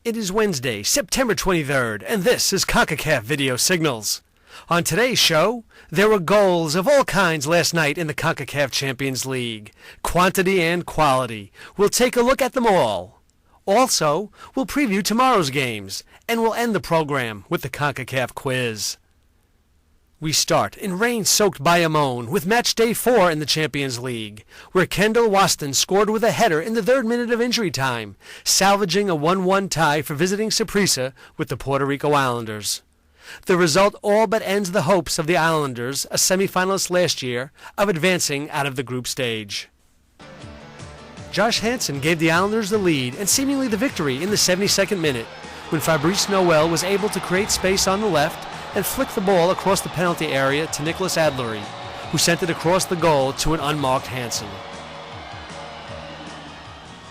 It is Wednesday, September 23rd, and this is CONCACAF VideoSignals. On today's show, there were goals of all kinds last night in the CONCACAF Champions League. Quantity and quality. We'll take a look at them all. Also, we'll preview tomorrow's games, and we'll end the program with the CONCACAF quiz. We start in rain-soaked Bayamon with match day 4 in the Champions League, where Kendall Waston scored with a header in the 3rd minute of injury time, salvaging a 1-1 tie for visiting Saprissa with the Puerto Rico Islanders. The result all but ends the hopes of the Islanders, a semifinalist last year, of advancing out of the group stage. Josh Hansen gave the Islanders the lead and seemingly the victory in the 72nd minute, when Fabrice Noel was able to create space on the left and flicked the ball across the penalty area to Nicholas Adlery, who sent it across the goal to an unmarked Hansen.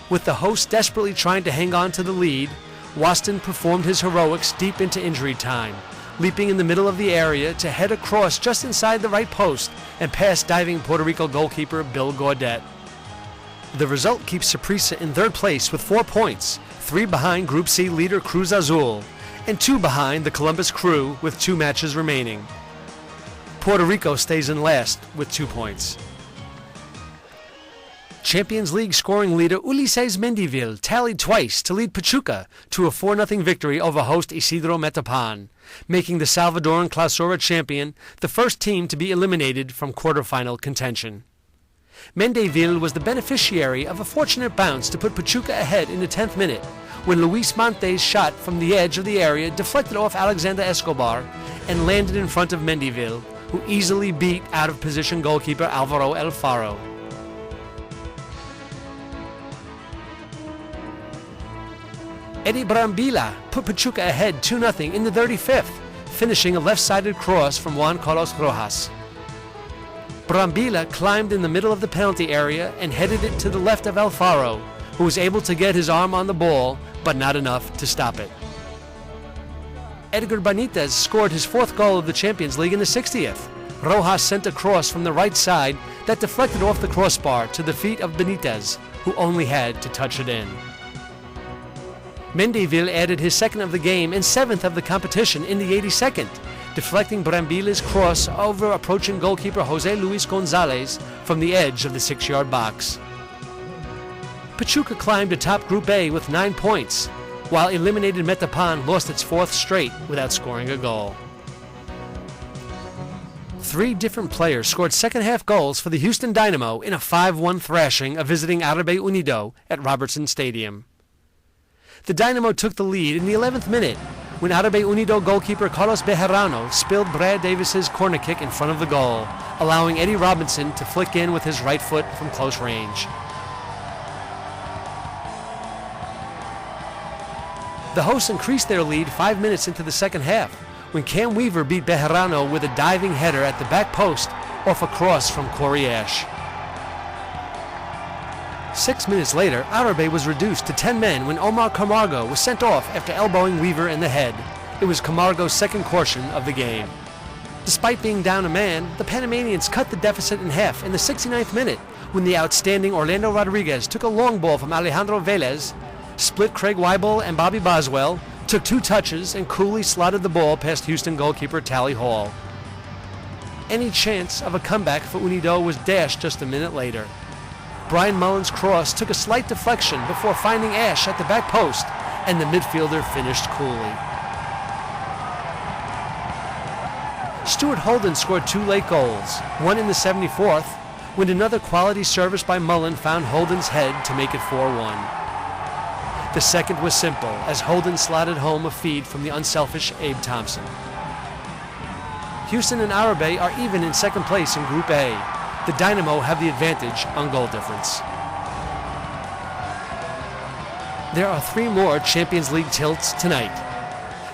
With the hosts desperately trying to hang on to the lead, Waston performed his heroics deep into injury time, leaping in the middle of the area to head across just inside the right post and past diving Puerto Rico goalkeeper Bill Gaudet. The result keeps Saprissa in 3rd place with 4 points, 3 behind Group C leader Cruz Azul, and 2 behind the Columbus Crew with 2 matches remaining. Puerto Rico stays in last with 2 points. Champions League scoring leader Ulises Mendivil tallied twice to lead Pachuca to a 4-0 victory over host Isidro Metapan, making the Salvadoran Clausura champion the first team to be eliminated from quarterfinal contention. Mendivil was the beneficiary of a fortunate bounce to put Pachuca ahead in the 10th minute, when Luis Monte's shot from the edge of the area deflected off Alexander Escobar and landed in front of Mendivil, who easily beat out-of-position goalkeeper Alvaro El Faro. Eddie Brambila put Pachuca ahead 2-0 in the 35th, finishing a left-sided cross from Juan Carlos Rojas. Brambila climbed in the middle of the penalty area and headed it to the left of El Faro, who was able to get his arm on the ball, but not enough to stop it. Edgar Benitez scored his 4th goal of the Champions League in the 60th. Rojas sent a cross from the right side that deflected off the crossbar to the feet of Benitez, who only had to touch it in. Mendivil added his 2nd of the game and 7th of the competition in the 82nd, deflecting Brambila's cross over approaching goalkeeper Jose Luis Gonzalez from the edge of the 6-yard box. Pachuca climbed atop Group A with 9 points, while eliminated Metapan lost its 4th straight without scoring a goal. 3 different players scored second-half goals for the Houston Dynamo in a 5-1 thrashing of visiting Arabe Unido at Robertson Stadium. The Dynamo took the lead in the 11th minute when Arabe Unido goalkeeper Carlos Bejarano spilled Brad Davis's corner kick in front of the goal, allowing Eddie Robinson to flick in with his right foot from close range. The hosts increased their lead 5 minutes into the second half, when Cam Weaver beat Bejarano with a diving header at the back post off a cross from Corey Ash. 6 minutes later, Arabe was reduced to 10 men when Omar Camargo was sent off after elbowing Weaver in the head. It was Camargo's 2nd caution of the game. Despite being down a man, the Panamanians cut the deficit in half in the 69th minute when the outstanding Orlando Rodriguez took a long ball from Alejandro Velez, split Craig Weibel and Bobby Boswell, took 2 touches, and coolly slotted the ball past Houston goalkeeper Tally Hall. Any chance of a comeback for Unido was dashed just a minute later. Brian Mullen's cross took a slight deflection before finding Ash at the back post, and the midfielder finished coolly. Stuart Holden scored 2 late goals, one in the 74th, when another quality service by Mullen found Holden's head to make it 4-1. The second was simple, as Holden slotted home a feed from the unselfish Abe Thompson. Houston and Arabe are even in 2nd place in Group A. The Dynamo have the advantage on goal difference. There are 3 more Champions League tilts tonight.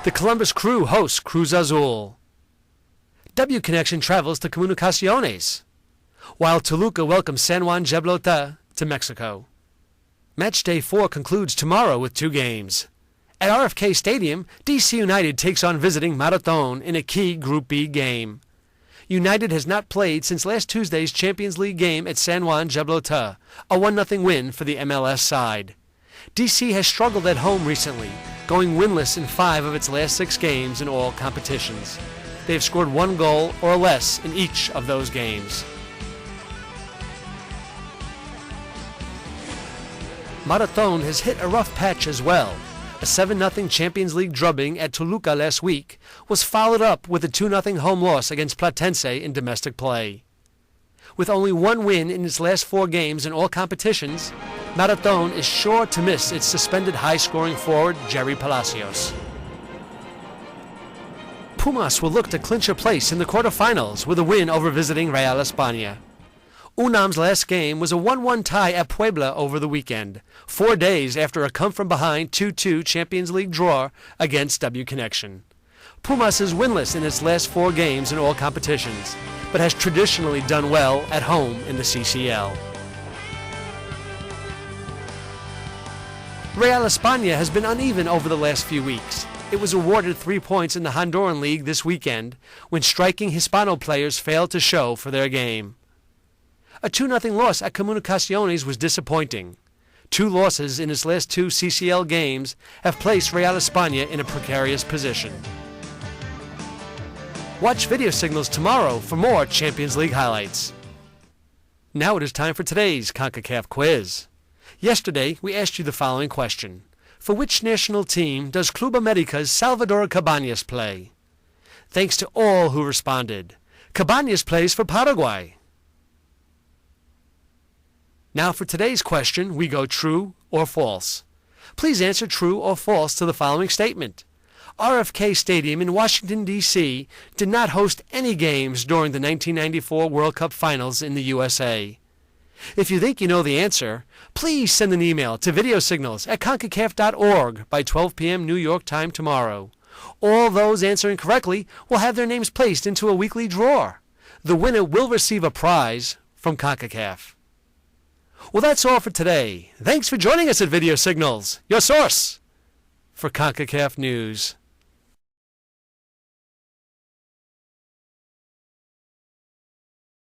The Columbus Crew hosts Cruz Azul. W Connection travels to Comunicaciones, while Toluca welcomes San Juan Gibraltar to Mexico. Match day 4 concludes tomorrow with 2 games. At RFK Stadium, DC United takes on visiting Marathon in a key Group B game. United has not played since last Tuesday's Champions League game at San Juan Gibraltar, a 1-0 win for the MLS side. DC has struggled at home recently, going winless in 5 of its last 6 games in all competitions. They have scored 1 goal or less in each of those games. Marathon has hit a rough patch as well. A 7-0 Champions League drubbing at Toluca last week was followed up with a 2-0 home loss against Platense in domestic play. With only 1 win in its last 4 games in all competitions, Marathon is sure to miss its suspended high-scoring forward Jerry Palacios. Pumas will look to clinch a place in the quarterfinals with a win over visiting Real Espana. UNAM's last game was a 1-1 tie at Puebla over the weekend, 4 days after a come-from-behind 2-2 Champions League draw against W Connection. Pumas is winless in its last 4 games in all competitions, but has traditionally done well at home in the CCL. Real Espana has been uneven over the last few weeks. It was awarded 3 points in the Honduran League this weekend when striking Hispano players failed to show for their game. A 2-0 loss at Comunicaciones was disappointing. 2 losses in its last 2 CCL games have placed Real Espana in a precarious position. Watch Video Signals tomorrow for more Champions League highlights. Now it is time for today's CONCACAF quiz. Yesterday, we asked you the following question. For which national team does Club America's Salvador Cabañas play? Thanks to all who responded. Cabañas plays for Paraguay. Now for today's question, we go true or false. Please answer true or false to the following statement. RFK Stadium in Washington, D.C. did not host any games during the 1994 World Cup Finals in the USA. If you think you know the answer, please send an email to videosignals@concacaf.org by 12 p.m. New York time tomorrow. All those answering correctly will have their names placed into a weekly draw. The winner will receive a prize from CONCACAF. Well, that's all for today. Thanks for joining us at Video Signals, your source for CONCACAF news.